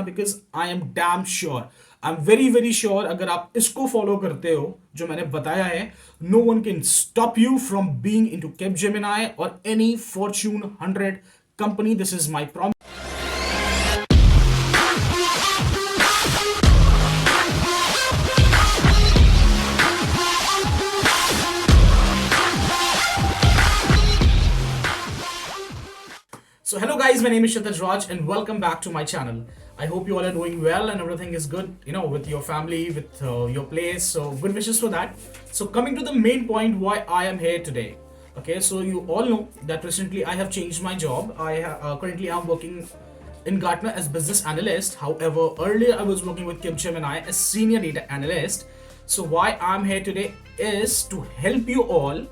Because I am damn sure, I am very very sure, अगर आप इसको follow करते हो जो मैंने बताया है, no one can stop you from being into Capgemini और any Fortune 100 company. This is my promise. So hello guys, my name is Shataj Raj and welcome back to my channel. I hope you all are doing well and everything is good, with your family, with your place. So good wishes for that. So coming to the main point why I am here today. Okay, so you all know that recently I have changed my job. Currently I'm working in Gartner as business analyst. However, earlier I was working with Capgemini as senior data analyst. So why I'm here today is to help you all,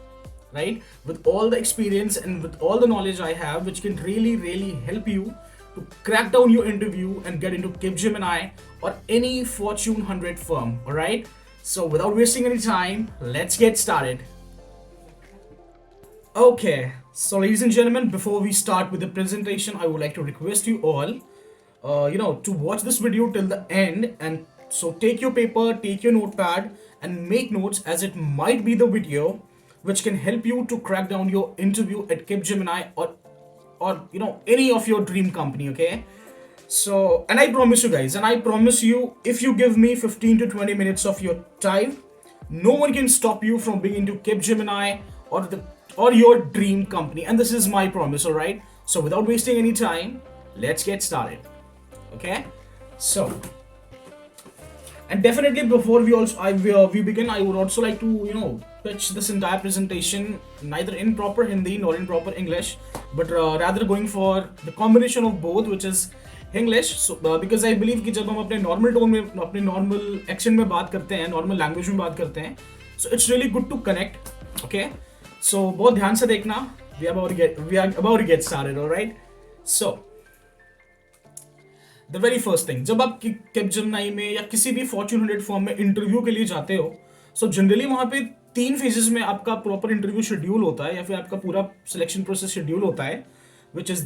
right, with all the experience and with all the knowledge I have, which can really help you to crack down your interview and get into Capgemini or any Fortune 100 firm. All right, so without wasting any time, let's get started. Okay, so ladies and gentlemen, before we start with the presentation, I would like to request you all, to watch this video till the end. And so take your paper, take your notepad, and make notes, as it might be the video which can help you to crack down your interview at Capgemini or any of your dream company. Okay, so and I promise you guys, and I promise you, if you give me 15 to 20 minutes of your time, no one can stop you from being into Capgemini or your dream company. And this is my promise. All right, so without wasting any time, let's get started. Okay, so and definitely before we begin, I would also like to pitch this entire presentation neither in proper Hindi nor in proper English, but rather going for the combination of both, which is English. So because I believe कि जब हम अपने normal tone में, अपने normal accent में बात करते हैं, normal language में बात करते हैं, so it's really good to connect. Okay, so बहुत ध्यान से देखना. We are about to get started. All right, so the very first thing, जब आप कैपजेमिनी में या किसी भी फॉर्च्यून 100 फॉर्म में इंटरव्यू के लिए जाते हो, सो जनरली वहां पे 3 फेजेस में आपका प्रॉपर इंटरव्यू शेड्यूल होता है, या फिर आपका पूरा सिलेक्शन प्रोसेस शेड्यूल होता है, which is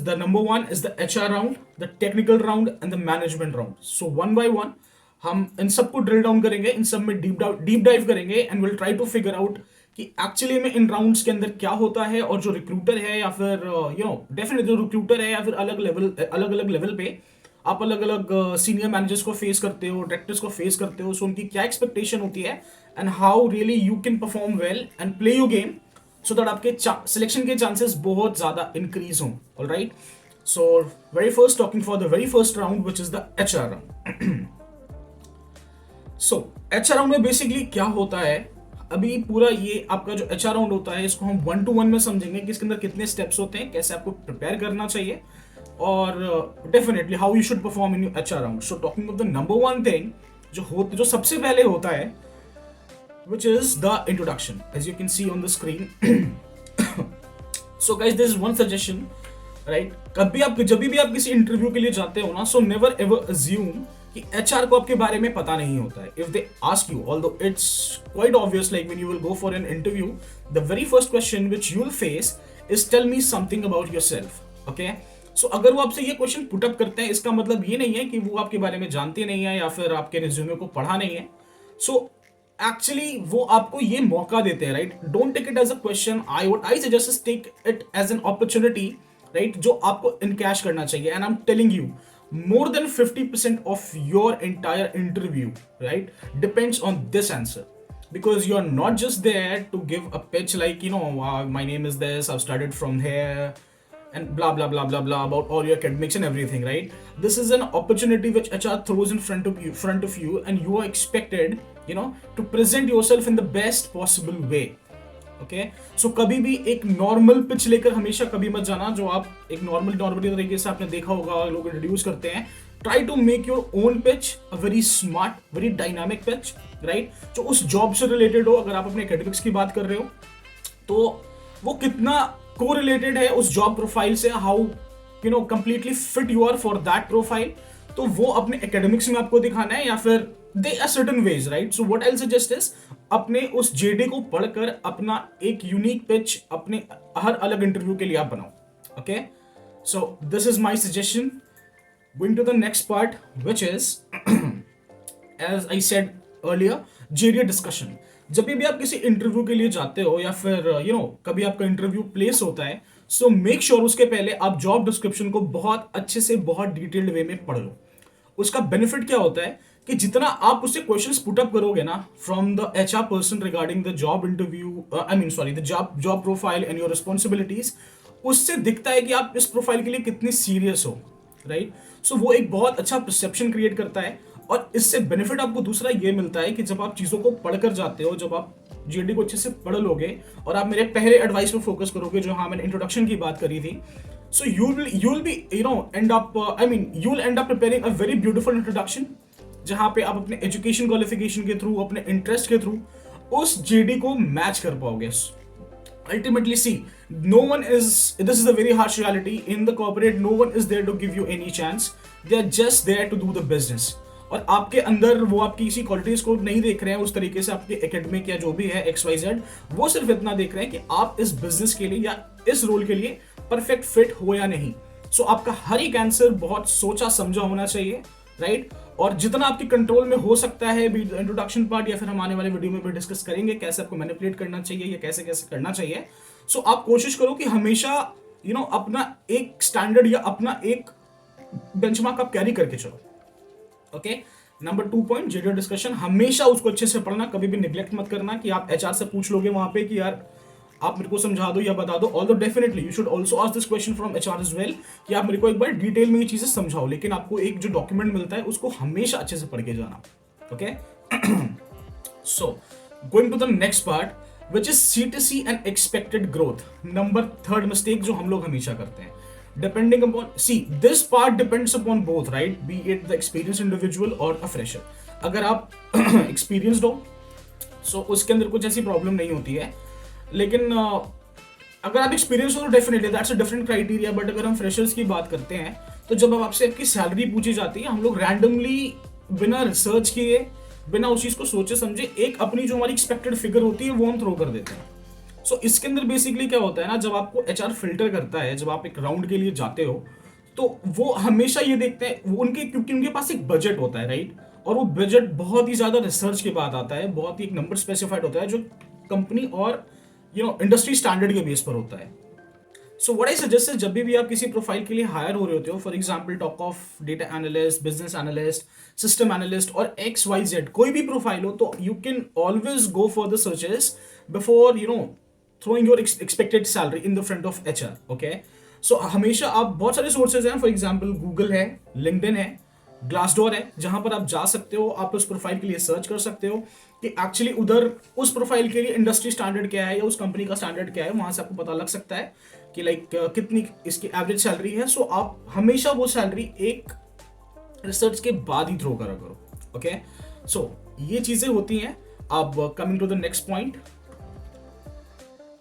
the number 1 is the HR round, the technical round and the management round. So one by one हम इन सबको ड्रिल डाउन करेंगे, इन सब में डीप डाइव करेंगे and will try to figure out कि एक्चुअली में इन राउंड्स के अंदर क्या होता है, और जो रिक्रूटर है या फिर डेफिनेटली जो रिक्रूटर है या फिर अलग अलग लेवल पे आप अलग अलग सीनियर मैनेजर्स को फेस करते हो, डायरेक्टर्स को फेस करते हो, सो उनकी क्या एक्सपेक्टेशन होती है and how really you can perform well and play your game so that आपके सिलेक्शन के चांसेस बहुत ज्यादा इंक्रीज हों. Alright, so very first talking for the very first round which is the HR round. So HR round में basically क्या होता है, अभी पूरा ये आपका जो HR राउंड होता है, इसको हम 1-to-1 में समझेंगे कि इसके अंदर कितने स्टेप्स होते हैं, कैसे आपको प्रिपेयर करना चाहिए, और definitely how you should perform in your HR round. So talking of the number 1 thing जो सबसे पहले होता है, which is the introduction, as you can see on the screen. So guys, there is one suggestion, right? जब भी आप किसी interview के लिए जाते हो ना, so never ever assume कि HR को आपके बारे में पता नहीं होता है. If they ask you, although it's quite obvious, like when you will go for an interview, the very first question which you will face is tell me something about yourself. Okay? So अगर वो आपसे ये question put up करते हैं, इसका मतलब ये नहीं है कि वो आपके बारे में जानते नहीं है या फिर आपके रिज्यूमे को पढ़ा नहीं है. So एक्चुअली वो आपको ये मौका देते हैं, right? Don't take it as a question. I suggest take it as an opportunity, right, जो आपको इनकैश करना चाहिए. And I am telling you, more than 50% of your entire interview, right, depends on this answer, because you are not just there to give a pitch like, my name is this, I've studied from here, and blah blah blah blah blah about all your academics and everything, right? This is an opportunity which HR throws in front of you, and you are expected, to present yourself in the best possible way. Okay, so कभी भी एक normal pitch लेकर हमेशा कभी मत जाना, जो आप एक नॉर्मली तरीके से आपने देखा होगा लोग इंट्रोड्यूस करते हैं. Try to make your own pitch a very smart, very dynamic pitch, right, जो उस जॉब से रिलेटेड हो. अगर आप अपने एकेडमिक्स की बात कर रहे हो तो वो कितना को रिलेटेड है उस जॉब प्रोफाइल से, how completely fit you are for that profile, तो वो अपने एकेडमिक्स में आपको दिखाना है, या फिर they are certain ways, right? So what I suggest is, अपने उस जेडी को पढ़कर अपना एक यूनिक पिच अपने हर अलग इंटरव्यू के लिए आप बनाओ. Okay, So this is my suggestion. Going to the next part, which is as I said earlier, JDA discussion. जब भी आप किसी इंटरव्यू के लिए जाते हो या फिर कभी आपका इंटरव्यू प्लेस होता है, सो मेक श्योर उसके पहले आप जॉब डिस्क्रिप्शन को बहुत अच्छे से बहुत डिटेल्ड वे में पढ़ लो. उसका बेनिफिट क्या होता है कि जितना आप उससे क्वेश्चंस पुट अप करोगे ना from the HR person regarding the job interview, the job profile and your responsibilities, उससे दिखता है कि आप इस प्रोफाइल के लिए कितनी सीरियस हो, राइट. सो वो एक बहुत अच्छा परसेप्शन क्रिएट करता है. और इससे बेनिफिट आपको दूसरा ये मिलता है कि जब आप चीज़ों को पढ़कर जाते हो, जब आप जीडी को अच्छे से पढ़ लोगे और आप मेरे पहले एडवाइस पे फोकस करोगे जो हाँ मैंने इंट्रोडक्शन की बात करी थी, so you'll be end up you'll end up preparing a very beautiful introduction जहां पे आप अपने एजुकेशन क्वालिफिकेशन के थ्रू, अपने इंटरेस्ट के थ्रू उस जेडी को मैच कर पाओगे. Ultimately, see, this is a very harsh reality. In the corporate, no one is there to give you any chance. They are just there to do the business. और आपके अंदर वो आपकी किसी क्वालिटीज को नहीं देख रहे हैं उस तरीके से, आपके एकेडमिक या जो भी है XYZ, वो सिर्फ इतना देख रहे हैं कि आप इस बिजनेस के लिए या इस रोल के लिए परफेक्ट फिट हो या नहीं. सो आपका हर एक आंसर बहुत सोचा समझा होना चाहिए, राइट. और जितना आपके कंट्रोल में हो सकता है, भी इंट्रोडक्शन पार्ट या फिर हम आने वाले वीडियो में भी डिस्कस करेंगे कैसे आपको मैनिपुलेट करना चाहिए या कैसे कैसे करना चाहिए. सो आप कोशिश करो कि हमेशा अपना एक स्टैंडर्ड या अपना एक बेंचमार्क आप कैरी करके चलो. Okay. Number 2 point, JDA discussion, हमेशा उसको अच्छे से पढ़ना, कभी भी निग्लेक्ट मत करना कि आप एचआर से पूछ लोगे वहां पे कि यार आप मेरे को समझा दो या बता दो. Although definitely you should also ask this question from HR as well कि आप मेरे को एक बार डिटेल में ये चीजें समझाओ, लेकिन आपको एक जो डॉक्यूमेंट मिलता है उसको हमेशा अच्छे से पढ़ के जाना. Okay. So going to the next part which is CTC and expected growth. Number 3 mistake जो हम लोग हमेशा करते हैं. Depending upon, see, this part depends upon both, right? Be it the experienced individual or a fresher. अगर आप experienced हो, so उसके अंदर कुछ ऐसी प्रॉब्लम नहीं होती है, लेकिन अगर आप experienced हो तो definitely that's a different criteria. But अगर हम freshers की बात करते हैं तो जब अब आपसे आपकी सैलरी पूछी जाती है, हम लोग रैंडमली बिना रिसर्च किए, बिना उस चीज को सोचे समझे, एक अपनी जो हमारी एक्सपेक्टेड फिगर होती है वो हम थ्रो कर देते हैं. सो इसके अंदर बेसिकली क्या होता है ना, जब आपको एचआर फिल्टर करता है, जब आप एक राउंड के लिए जाते हो, तो वो हमेशा ये देखते हैं क्योंकि उनके पास एक बजट होता है, राइट. और वो बजट बहुत ही ज्यादा रिसर्च के बाद आता है, बहुत ही एक नंबर स्पेसिफाइड होता है जो कंपनी और इंडस्ट्री स्टैंडर्ड के बेस पर होता है. सो व्हाट आई सजेस्ट है, जब भी आप किसी प्रोफाइल के लिए हायर हो रहे होते हो, for example talk of data analyst, business analyst, system analyst और XYZ, कोई भी प्रोफाइल हो, तो you can always go for the searches before throwing your expected salary in the front of HR. Okay, so हमेशा आप बहुत सारे sources हैं, फॉर एग्जांपल गूगल है, लिंक्डइन है, ग्लासडोर है, जहां पर आप जा सकते हो, आप उस प्रोफाइल के लिए सर्च कर सकते हो कि एक्चुअली उधर उस प्रोफाइल के लिए इंडस्ट्री स्टैंडर्ड क्या है या उस कंपनी का स्टैंडर्ड क्या है. वहां से आपको पता लग सकता है कि लाइक कितनी इसकी एवरेज सैलरी है. सो आप हमेशा वो सैलरी एक रिसर्च के बाद ही थ्रो करा करो. ओके, सो ये चीजें होती हैं. अब coming to the next point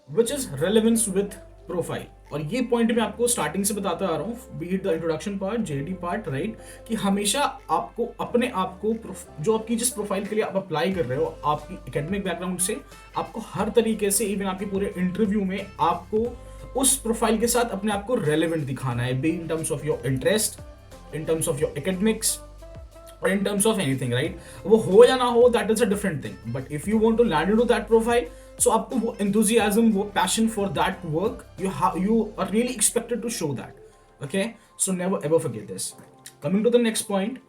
which is relevance with profile. और ये पॉइंट मैं आपको स्टार्टिंग से बताता आ रहा हूँ, B it the introduction part, JD part, right, कि हमेशा आपको अपने आप को जो आपकी जिस प्रोफाइल के लिए आप अप्लाई कर रहे हो, आपकी एकेडमिक बैकग्राउंड से आपको हर तरीके से, इवन आपके पूरे इंटरव्यू में आपको उस प्रोफाइल के साथ अपने आप को रेलेवेंट दिखाना है, be in terms of your interest, in terms of your academics, or in terms of anything, right? वो हो या ना हो, that is a different thing. But if you want to land into that profile, so आपको वो enthusiasm, वो passion for that work, you are really expected to show that. Okay? So never ever forget this. Coming to the next point,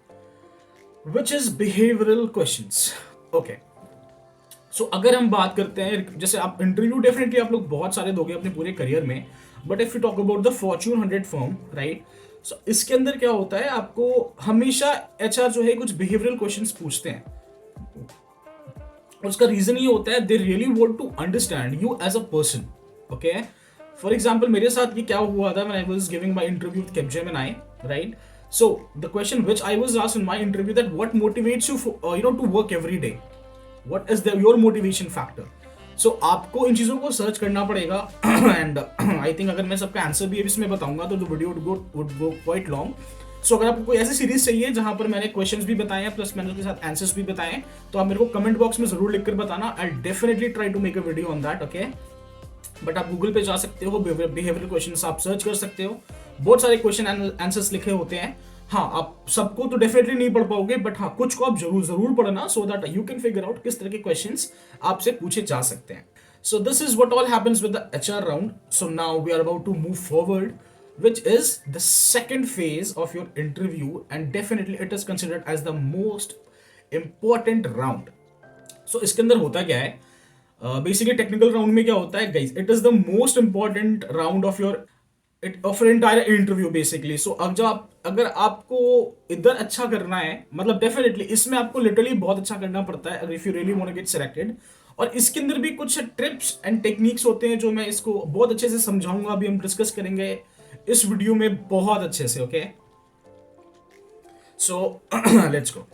which is behavioral questions. Okay. So अगर हम बात करते हैं, जैसे आप इंटरव्यू डेफिनेटली आप लोग बहुत सारे दोगे अपने पूरे करियर में, but if you talk about the Fortune 100 firm, right, so इसके अंदर क्या होता है, आपको हमेशा एचआर जो है कुछ बिहेवियरल क्वेश्चंस पूछते हैं. और उसका रीजन ये होता है, they really want to understand you as a person. Okay, for example मेरे साथ ये क्या हुआ था, when I was giving my interview with Capgemini, right. So the question which I was asked in my interview, that what motivates you to work every day, what is your motivation factor. So आपको इन चीज़ों को search करना पड़ेगा. And I think अगर मैं सबका answer भी इसमें बताऊंगा तो the video would go quite long. So अगर आपको कोई ऐसी सीरीज चाहिए जहां पर मैंने क्वेश्चंस भी बताए हैं प्लस मैंने उसके साथ आंसर्स भी बताए हैं, तो आप मेरे को कमेंट बॉक्स में जरूर लिखकर बताना. I definitely try to make a video on that. Okay, but आप गूगल पे जा सकते हो, बिहेवियरल क्वेश्चंस आप सर्च कर सकते हो, बहुत सारे क्वेश्चन आंसर्स लिखे होते हैं। हाँ, आप सबको तो डेफिनेटली नहीं पढ़ पाओगे, बट हाँ कुछ को आप जरूर पढ़ना, so that you can figure out किस तरह के क्वेश्चंस आपसे पूछे जा सकते हैं। So this is what all happens with the HR round. So now we are about to move forward, which is the second phase of your interview, and definitely it is considered as the most important round. So इसके अंदर होता क्या है, basically technical round में क्या होता है guys, it is the most important round of your entire interview basically. So अब जब अगर आपको इधर अच्छा करना है, मतलब डेफिनेटली इसमें आपको लिटरली बहुत अच्छा करना पड़ता है if you really want to get selected. और इसके अंदर भी कुछ ट्रिप्स एंड टेक्निक्स होते हैं जो मैं इसको बहुत अच्छे से समझाऊंगा, अभी हम डिस्कस करेंगे इस वीडियो में बहुत अच्छे से। Okay, so let's go.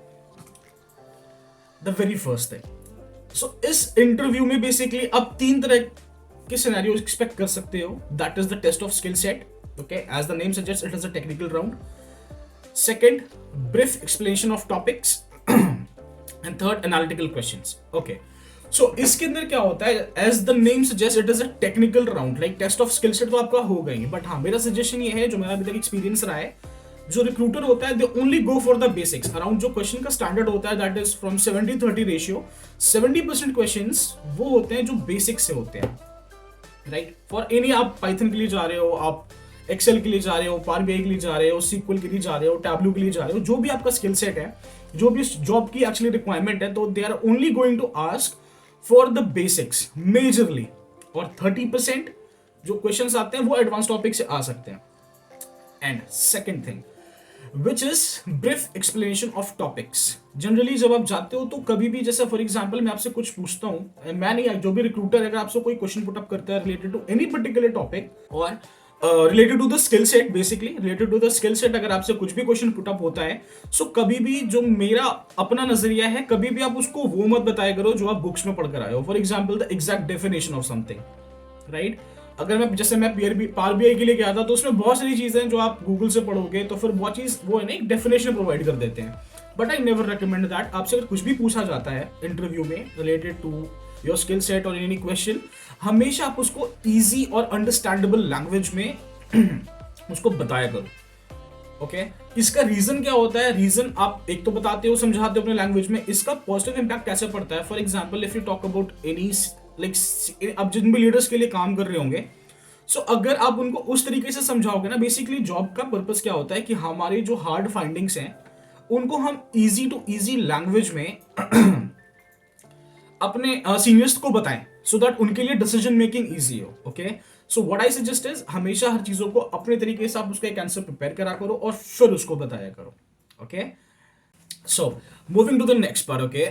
The very first thing, so इस इंटरव्यू में बेसिकली आप 3 तरह के सिनेरियो एक्सपेक्ट कर सकते हो। That is the test of skill set, okay, as the name suggest it is a technical round. Second, brief explanation of topics, and third, analytical questions. Okay, so इसके अंदर क्या होता है, as the name suggest it is a technical round, like test of skill set तो आपका हो गई, but हाँ मेरा सजेशन ये है, जो मेरा अभी तक एक्सपीरियंस रहा है, जो रिक्रूटर होता है they only go for the basics around. जो क्वेश्चन का स्टैंडर्ड होता है that is from 70-30 ratio. 70% questions वो होते हैं जो बेसिक से होते हैं, राइट। फॉर एनी, आप पाइथन के लिए जा रहे हो, आप एक्सेल के लिए जा रहे हो, पावर बीआई के लिए जा रहे हो, सीक्वल के लिए जा रहे हो, टैब्लू के लिए जा रहे हो, जो भी आपका स्किल सेट है, जो भी जॉब की एक्चुअली रिक्वायरमेंट है, तो they are only going to ask for the basics majorly. और 30% जो क्वेश्चंस आते हैं वो एडवांस टॉपिक से आ सकते हैं। And second thing which is brief explanation of topics. Generally जब आप जाते हो तो कभी भी, जैसे फॉर एग्जांपल मैं आपसे कुछ पूछता हूँ, मैं नहीं, जो भी रिक्रूटर अगर आपसे कोई क्वेश्चन पुट अप करता है related to any particular topic और related to the skill set, basically related to the skill set, अगर आपसे कुछ भी क्वेश्चन पुट अप होता है, सो कभी भी जो मेरा अपना नजरिया है, कभी भी आप उसको वो मत बताया करो जो आप बुक्स में पढ़कर आए हो। For example the exact definition of something, right. अगर मैं, जैसे मैं पावर बीआई के लिए गया था, तो उसमें बहुत सारी चीजें जो आप गूगल से पढ़ोगे तो फिर बहुत चीज वो है ना, एक डेफिनेशन प्रोवाइड कर देते हैं, but I never recommend that. आपसे अगर कुछ भी पूछा जाता है इंटरव्यू में related to your skill set और एनी क्वेश्चन, हमेशा आप उसको इजी और अंडरस्टैंडेबल लैंग्वेज में उसको बताया करो। ओके, इसका रीजन क्या होता है, रीजन आप एक तो बताते हो, समझाते हो अपने लैंग्वेज में, इसका पॉजिटिव इंपैक्ट कैसे पड़ता है। For example if you talk about any, like आप जिन भी लीडर्स के लिए काम कर रहे होंगे, सो अगर आप उनको उस तरीके से समझाओगे ना, बेसिकली जॉब का पर्पस क्या होता है कि हमारे जो हार्ड फाइंडिंग्स हैं उनको हम इजी टू इजी लैंग्वेज में अपने सीनियर्स को बताएं, सो दैट उनके लिए डिसीजन मेकिंग इजी हो। Okay, so what I suggest is, हमेशा हर चीजों को अपने तरीके से आप उसका एक आंसर प्रिपेयर करा करो और फिर उसको बताया करो। Okay, so moving to the next part. Okay,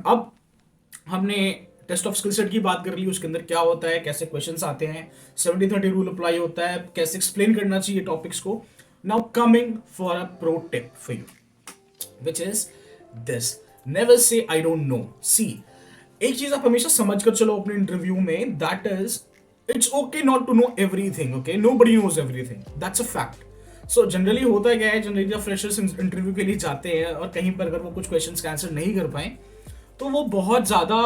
अब हमने टेस्ट ऑफ स्किल सेट की बात कर ली, उसके अंदर क्या होता है, कैसे क्वेश्चंस आते हैं, 70-30 रूल अप्लाई होता है, कैसे एक्सप्लेन करना चाहिए टॉपिक्स को। Now coming for a pro tip for you, which is this, never say I don't no. सी, एक चीज आप हमेशा समझ कर चलो अपने इंटरव्यू में, that is it's okay not to know everything. Okay, nobody knows everything, that's a fact. So generally होता क्या है, जनरली जब फ्रेशर्स इंटरव्यू के लिए जाते हैं और कहीं पर अगर वो कुछ क्वेश्चंस का आंसर नहीं कर पाए, तो वो बहुत ज़्यादा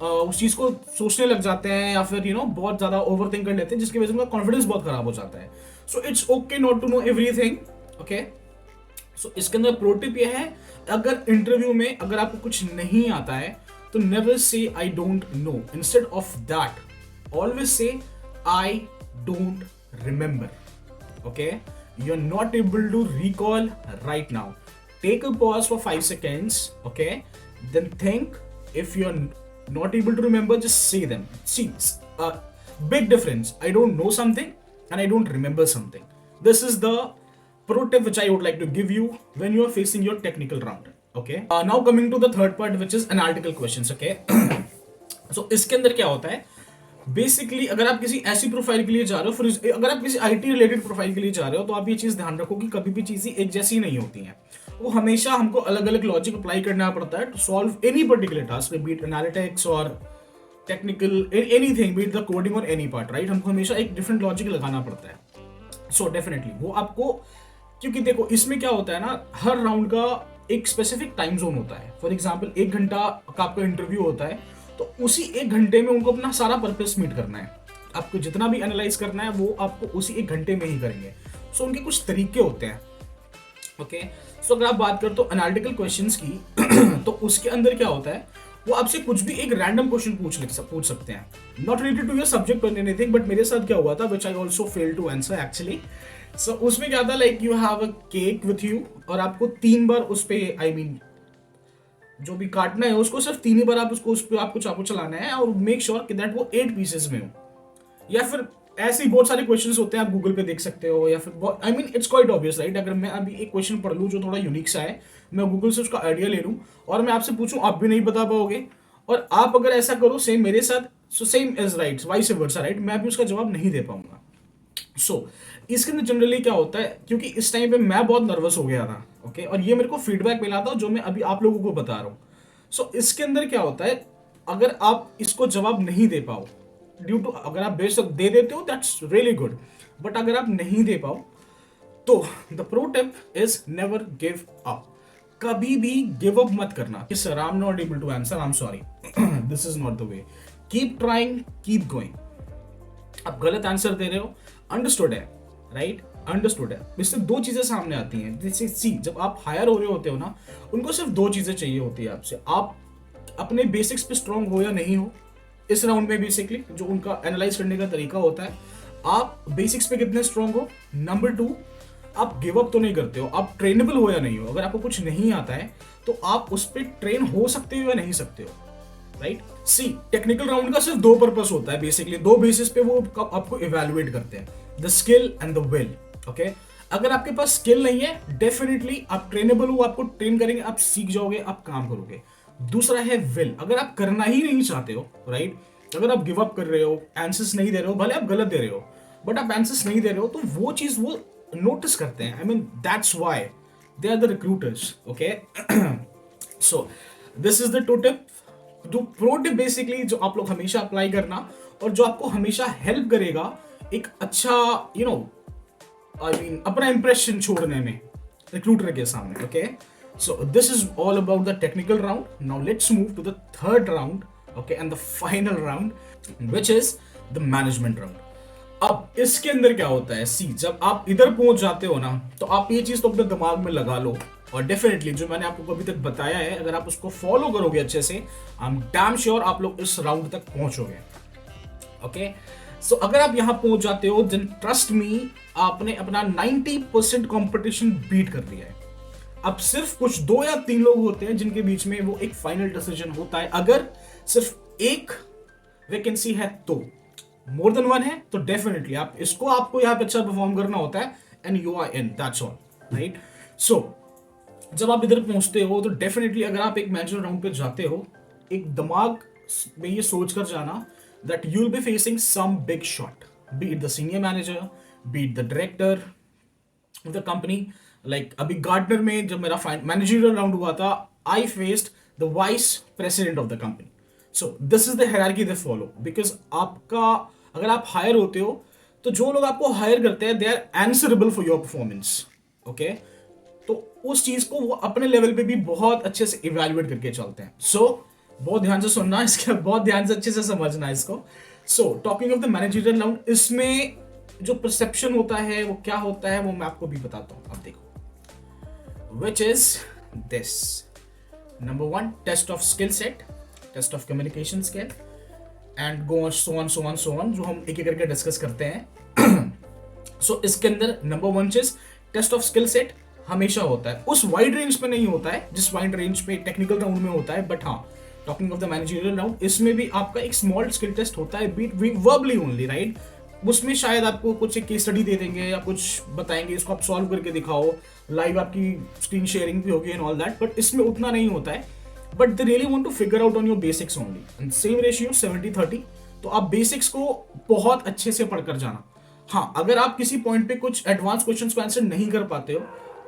उस चीज़ को सोचने लग जाते हैं, या फिर बहुत ज़्यादा ओवर थिंक कर लेते हैं, जिसकी वजह से उनका कॉन्फिडेंस बहुत खराब हो जाता है। So it's okay not to know everything. Okay, so इसके अंदर प्रो टिप ये है, अगर इंटरव्यू में अगर आपको कुछ नहीं आता है तो never say I don't know, instead of that always say I don't remember. Okay, you are not able to recall right now, take a pause for 5 seconds. Okay, then think. If you're not able to remember, just say them. See, big difference. I don't know something and I don't remember something. This is the pro tip which I would like to give you when you are facing your technical round. Okay, now coming to the third part, which is analytical questions. Okay, so इसके अंदर क्या होता है, basically अगर आप किसी ऐसी profile के लिए जा रहे हो, फिर अगर आप किसी आईटी रिलेटेड प्रोफाइल के लिए जा रहे हो, तो आप ये चीज ध्यान रखो कि कभी भी चीजें एक जैसी नहीं होती हैं, वो हमेशा हमको अलग अलग लॉजिक अप्लाई करना पड़ता है to solve any particular task, be it analytics और technical anything, be it the coding और एनी पार्ट, राइट। हमको हमेशा एक डिफरेंट लॉजिक लगाना पड़ता है। सो डेफिनेटली वो आपको, क्योंकि देखो इसमें क्या होता है ना, हर राउंड का एक स्पेसिफिक टाइम जोन होता है। फॉर एग्जाम्पल 1 घंटा का आपका इंटरव्यू होता है, तो उसी 1 घंटे में उनको अपना सारा पर्पस मीट करना है। आपको जितना भी एनालाइज करना है वो आपको उसी 1 घंटे में ही करेंगे। सो उनके कुछ तरीके होते हैं। ओके, सो अगर आप बात करें तो एनालिटिकल क्वेश्चंस की तो उसके अंदर क्या होता है, वो आपसे कुछ भी एक रैंडम क्वेश्चन पूछ सकते हैं, not related to your subject और एनीथिंग, बट मेरे साथ क्या हुआ था which I also fail to answer actually. So उसमें क्या था, like you have a cake with you और आपको 3 बार उस पे आई मीन जो भी काटना है उसको सिर्फ 3 ही बार आप उसको उस पर आपको चाकू चलाना है और मेक श्योर कि दैट वो 8 पीसेस में हो। या फिर ऐसे ही बहुत सारे क्वेश्चंस होते हैं, आप गूगल पे देख सकते हो, या फिर I mean it's quite obvious right. अगर मैं अभी एक क्वेश्चन पढ़ लूँ जो थोड़ा यूनिक सा है, मैं गूगल से उसका आइडिया ले लूँ और मैं आपसे पूछूं, आप भी नहीं बता पाओगे, और आप अगर ऐसा करो सेम मेरे साथ, so same is right vice versa right, मैं भी उसका जवाब नहीं दे पाऊंगा। सो इसके अंदर जनरली क्या होता है, क्योंकि इस टाइम पे मैं बहुत नर्वस हो गया था, ओके, और ये मेरे को फीडबैक मिला था जो मैं अभी आप लोगों को बता रहा हूँ। सो इसके अंदर क्या होता है, अगर आप इसको जवाब नहीं दे पाओ ड्यू टू, अगर आप बेशक दे देते हो दैट्स रियली गुड, बट अगर आप नहीं दे पाओ तो the pro tip is never give up. कभी भी गिव अप मत करना कि sir I am not able to answer, I am sorry, this is not the way, keep trying, keep going. आप गलत आंसर दे रहे हो, अंडरस्टूड है राइट, अंडरस्टूड है। इससे 2 चीजें सामने आती हैं, जैसे सी जब आप हायर हो रहे होते हो ना, उनको सिर्फ 2 चीजें चाहिए होती है आपसे, आप अपने बेसिक्स पे स्ट्रांग हो या नहीं हो। इस राउंड में बेसिकली जो उनका एनालाइज करने का तरीका होता है, आप बेसिक्स पे कितने स्ट्रांग हो, नंबर 2 आप गिव अप तो नहीं करते हो, आप ट्रेनेबल हो या नहीं हो। अगर आपको कुछ नहीं आता है तो आप उस पर ट्रेन हो सकते हो या नहीं सकते हो, राइट। सी टेक्निकल राउंड का सिर्फ 2 पर्पस होता है बेसिकली, 2 बेसिस पे वो आपको इवेलुएट करते हैं, the skill and the will. Okay, अगर आपके पास स्किल नहीं है, डेफिनेटली आप ट्रेनेबल हो, आपको ट्रेन करेंगे, आप सीख जाओगे, आप काम करोगे। दूसरा है विल, अगर आप करना ही नहीं चाहते हो, राइट, अगर आप गिव अप कर रहे हो, आंसर्स नहीं दे रहे हो, भले आप गलत दे रहे हो बट आप आंसर्स नहीं दे रहे हो, तो वो चीज वो नोटिस करते हैं। I mean that's why they are the recruiters. Okay, so this is the two tip, जो प्रो टिप बेसिकली जो आप लोग हमेशा अप्लाई करना और जो आपको हमेशा हेल्प करेगा एक अच्छा यू नो आई मीन अपना इंप्रेशन छोड़ने में रिक्रूटर के सामने। Okay, so this is all about the technical round. Now let's move to the third round, okay, and the final round which is the management round. अब इसके अंदर क्या होता है, सी जब आप इधर पहुंच जाते हो ना, तो आप ये चीज तो अपने दिमाग में लगा लो, और डेफिनेटली जो मैंने आपको अभी तक बताया है, अगर आप उसको फॉलो करोगे अच्छे से, आई एम डैम श्योर आप लोग इस राउंड तक पहुंचोगे। ओके, सो अगर आप यहां पहुंच जाते हो, देन ट्रस्ट मी, आपने अपना 90% कंपटीशन बीट कर लिया है। अब सिर्फ कुछ 2 या 3 लोग होते हैं जिनके बीच में वो एक फाइनल डिसीजन होता है। अगर सिर्फ एक वैकेंसी है तो, मोर देन 1 है तो डेफिनेटली आप इसको आपको यहाँ पे अच्छा परफॉर्म करना होता है, and you are in, that's all, right. So जब आप इधर पहुंचते हो तो डेफिनेटली अगर आप एक मैनेजर राउंड पे जाते हो, एक दिमाग में ये सोच कर जाना that you will be facing some big shot, be it the senior manager, be it the director of the company. Like अभी गार्डनर में जब मेरा मैनेजरियल राउंड हुआ था, I faced the vice president of the company. So this is the hierarchy they follow, because आपका अगर आप higher होते हो तो जो लोग आपको हायर करते हैं they are answerable for your performance. Okay, तो उस चीज को वो अपने लेवल पे भी बहुत अच्छे से इवेल्युएट करके चलते हैं। सो बहुत ध्यान से सुनना, इसके बहुत ध्यान से अच्छे से समझना इसको। So talking of the managerial round, इसमें जो परसेप्शन होता है वो क्या होता है वो मैं आपको भी बताता हूं। अब देखो, which is this, number 1 test of skill set, test of communication skill, and go on so on so on so on, जो हम एक एक करके डिस्कस करते हैं। सो इसके अंदर नंबर 1 चीज टेस्ट ऑफ स्किल सेट हमेशा होता है, उस वाइड रेंज पे नहीं होता है जिस वाइड रेंज पे टेक्निकल राउंड में होता है, बट हाँ talking of the managerial round, इसमें भी आपका एक स्मॉल स्किल टेस्ट होता है, बीट वर्बली ओनली, राइट। उसमें शायद आपको कुछ एक केस स्टडी दे देंगे या कुछ बताएंगे, इसको आप सॉल्व करके दिखाओ, लाइव आपकी स्क्रीन शेयरिंग भी होगी एंड ऑल दैट, बट इसमें उतना नहीं होता है। But they really want to figure out on your basics only, and same ratio 70-30, तो आप बेसिक्स को बहुत अच्छे से पढ़कर जाना। हाँ, अगर आप किसी पॉइंट पे कुछ एडवांस क्वेश्चंस को आंसर नहीं कर पाते हो,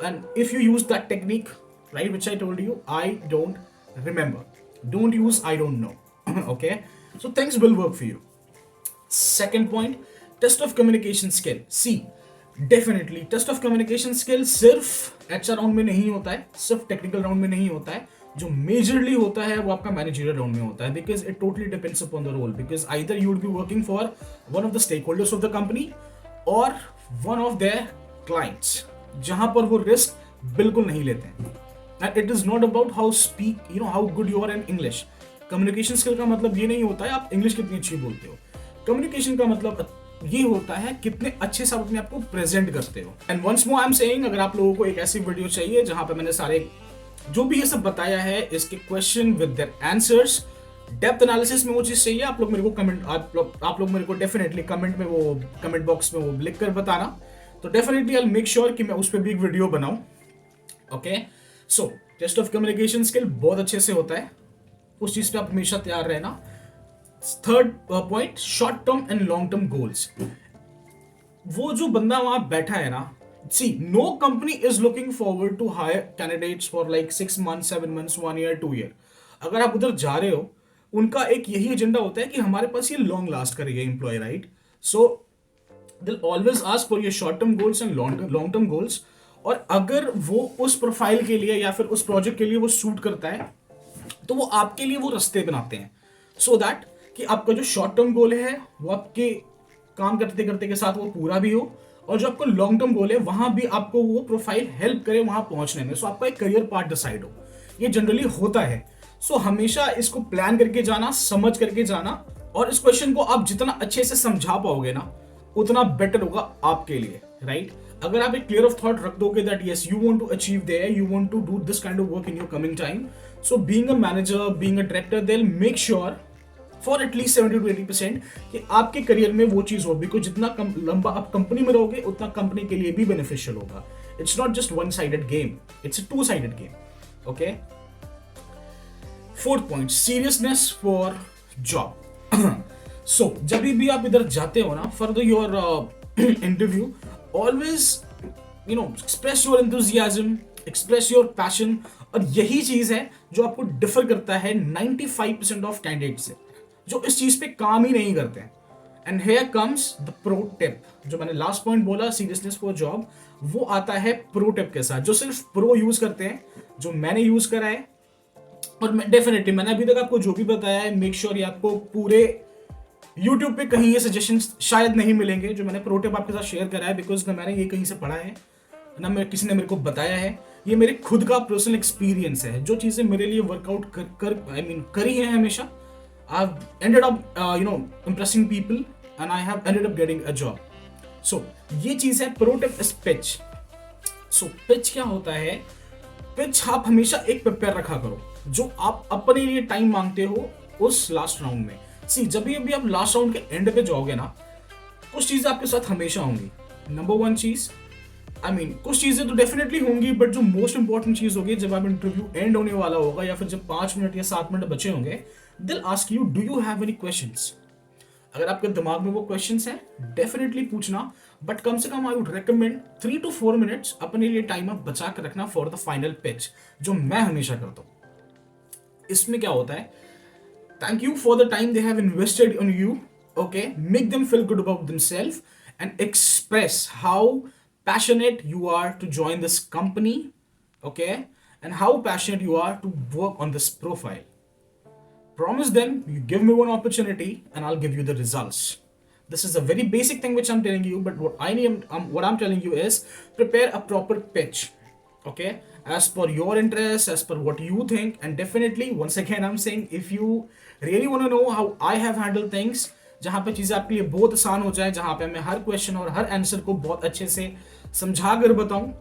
and if you use that technique, right, which I told you, I don't remember, don't use I don't know. Okay, so things will work for you. Second point, test of communication skill. See, definitely test of communication skill सिर्फ HR round में नहीं होता है, सिर्फ technical round में नहीं होता है, जो मेजरली होता है वो आपका मैनेजरियल राउंड में होता है, because it totally depends upon the role, because either you would be working for one of the stakeholders of the company और वन ऑफ देयर क्लाइंट्स, जहां पर वो रिस्क बिल्कुल नहीं लेते हैं। And it is not about how speak how good you are in English. Communication skill का मतलब ये नहीं होता है आप इंग्लिश कितनी अच्छी बोलते हो। कम्युनिकेशन का मतलब ये होता है कितने अच्छे से आप अपने आप को प्रेजेंट करते हो। And once more I am saying, अगर आप लोगों को एक ऐसी वीडियो चाहिए जहां पे मैंने सारे जो भी ये सब बताया है इसके question with their answers, depth analysis में वो चीज चाहिए, आप लोग मेरे को कमेंट आप लोग मेरे को डेफिनेटली कमेंट में वो कमेंट बॉक्स में वो लिख कर बताना। तो definitely I will make sure कि मैं उस पर भी एक वीडियो बनाऊं। Okay, so test of communication skill बहुत अच्छे से होता है, उस चीज पे आप हमेशा तैयार रहना। Third point, short term and long term goals. वो जो बंदा वहां बैठा है ना, see no company is looking forward to hire candidates for like 6 months 7 months 1 year 2 year। अगर आप उधर जा रहे हो, उनका एक यही एजेंडा होता है कि हमारे पास ये लॉन्ग लास्ट करेगा एम्प्लॉय, राइट? सो दिल always ask for your short term goals and long term goals. और अगर वो उस प्रोफाइल के लिए या फिर उस प्रोजेक्ट के लिए वो सूट करता है, तो वो आपके लिए वो रास्ते बनाते हैं, सो दैट कि आपका जो शॉर्ट टर्म गोल है वो आपके काम करते करते के साथ वो पूरा भी हो, और जो आपका लॉन्ग टर्म गोल है वहां भी आपको वो प्रोफाइल हेल्प करे वहां पहुंचने में, सो आपका एक करियर पार्ट डिसाइड हो। ये जनरली होता है। सो हमेशा इसको प्लान करके जाना, समझ करके जाना, और इस क्वेश्चन को आप जितना अच्छे से समझा पाओगे ना, उतना बेटर होगा आपके लिए, राइट? अगर आप एक क्लियर ऑफ थॉट रख दोगे that yes you want to achieve there, you want to do this kind of work in your coming time, so being a manager, being a director, they will make sure for at least 70 to 80% कि आपके career में वो चीज हो, because जितना लंबा आप company में रहोगे उतना कंपनी के लिए भी बेनिफिशियल होगा। It's not just one sided game, it's a two sided game. Okay, fourth point, seriousness for job. So जब भी आप इधर जाते हो ना for the your interview, always express your enthusiasm, express your passion. और यही चीज है जो आपको डिफर करता है 95% ऑफ कैंडिडेट से, जो इस चीज पे काम ही नहीं करते हैं। And here comes the pro tip. जो मैंने लास्ट पॉइंट बोला, सीरियसनेस फॉर जॉब, वो आता है प्रो टिप के साथ, जो सिर्फ प्रो यूज करते हैं, जो मैंने यूज करा है। और डेफिनेटली मैंने अभी तक आपको जो भी बताया है, मेक श्योर ये आपको पूरे YouTube पे कहीं ये सजेशंस शायद नहीं मिलेंगे जो मैंने प्रो टिप आपके साथ शेयर करा है, बिकॉज ना मैंने ये कहीं से पढ़ा है ना मैं किसी ने मेरे को बताया है। ये मेरे खुद का पर्सनल एक्सपीरियंस है, जो चीजें मेरे लिए वर्कआउट करी हैं हमेशा। I've ended up impressing people and I have ended up getting a job. So ये चीज है pro tip is pitch. So pitch क्या होता है? पिच आप हमेशा एक प्रिपेयर रखा करो जो आप अपने लिए टाइम मांगते हो उस लास्ट राउंड में। सी जब भी आप लास्ट राउंड के एंड पे जाओगे ना, कुछ चीजें आपके साथ हमेशा होंगी। नंबर वन चीज, कुछ चीजें तो डेफिनेटली होंगी, बट जो मोस्ट इंपॉर्टेंट चीज होगी जब आप इंटरव्यू एंड होने वाला होगा या फिर जब 5 मिनट या 7 मिनट बचे होंगे, they'll ask you, do you have any questions? अगर आपके दिमाग में वो क्वेश्चंस हैं, डेफिनेटली पूछना, बट कम से कम I would recommend 3 to 4 minutes अपने लिए टाइम आप बचा कर रखना फॉर द फाइनल पिच, जो मैं हमेशा करता हूं। इसमें क्या होता है, thank you for the time they have invested on you, okay, make them feel good about themselves and express how passionate you are to join this company, okay, and how passionate you are to work on this profile. Promise them, you give me one opportunity and I'll give you the results. This is a very basic thing which I'm telling you, but what I'm telling you is prepare a proper pitch, okay, as per your interest, as per what you think. And definitely once again I'm saying, if you really want to know how I have handled things, जहाँ पे चीज़ें आपके लिए बहुत आसान हो जाए, जहाँ पे मैं हर क्वेश्चन और हर आंसर को बहुत अच्छे से समझा कर बताऊँ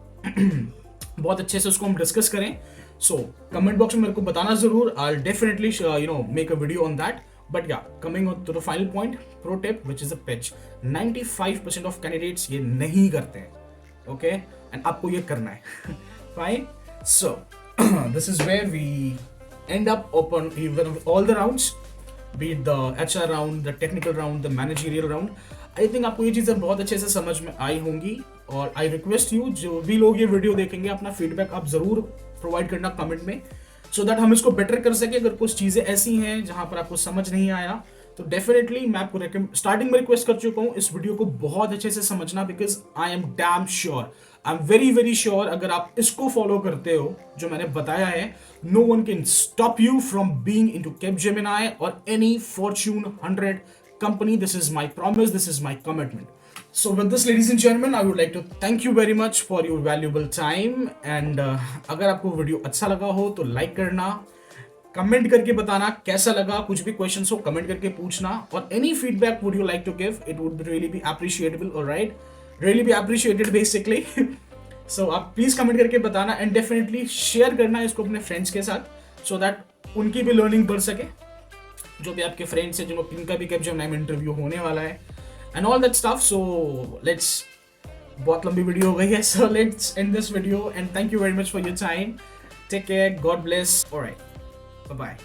बहुत अच्छे से उसको हम डिस्कस करें, सो कमेंट बॉक्स में मेरे को बताना जरूर। I will definitely make a video on that. But yeah coming to the final point, pro tip which is a pitch, 95% of candidates ये नहीं करते हैं, ओके, एंड आपको ये करना है। Fine, so this is where we end up open even all the rounds, be it the HR round, the technical round, the managerial round. I think आपको ये चीज़ें बहुत अच्छे से समझ में आई होंगी, और आई रिक्वेस्ट यू जो भी लोग ये वीडियो देखेंगे अपना फीडबैक आप जरूर प्रोवाइड करना कमेंट में, सो दैट हम इसको बेटर कर सके। अगर कुछ चीज़ें ऐसी हैं जहाँ पर आपको समझ नहीं आया, तो डेफिनेटली मैं आपको स्टार्टिंग में रिक्वेस्ट कर चुका हूँ इस वीडियो को बहुत अच्छे से समझना, because I am damn sure, I am very very sure, अगर आप इसको फॉलो करते हो जो मैंने बताया है, no one can stop you from being into Capgemini और any Fortune 100 company. This is my promise, this is my commitment. So with this, ladies and gentlemen, I would like to thank you very much for your valuable time. And अगर आपको video अच्छा लगा हो तो like करना, comment करके बताना कैसा लगा, कुछ भी क्वेश्चंस हो कमेंट करके पूछना, और any feedback would you like to give, it would really be appreciatable, alright, really be appreciated basically. So आप प्लीज कमेंट करके बताना एंड डेफिनेटली शेयर करना इसको अपने फ्रेंड्स के साथ, सो दैट उनकी भी लर्निंग बढ़ सके, जो भी आपके फ्रेंड्स हैं जिनका भी कैपजेमिनी में इंटरव्यू होने वाला है and all that stuff. So let's, बहुत लंबी वीडियो हो गई है, so let's end this video and thank you very much for your time. Take care, God bless, alright, bye bye.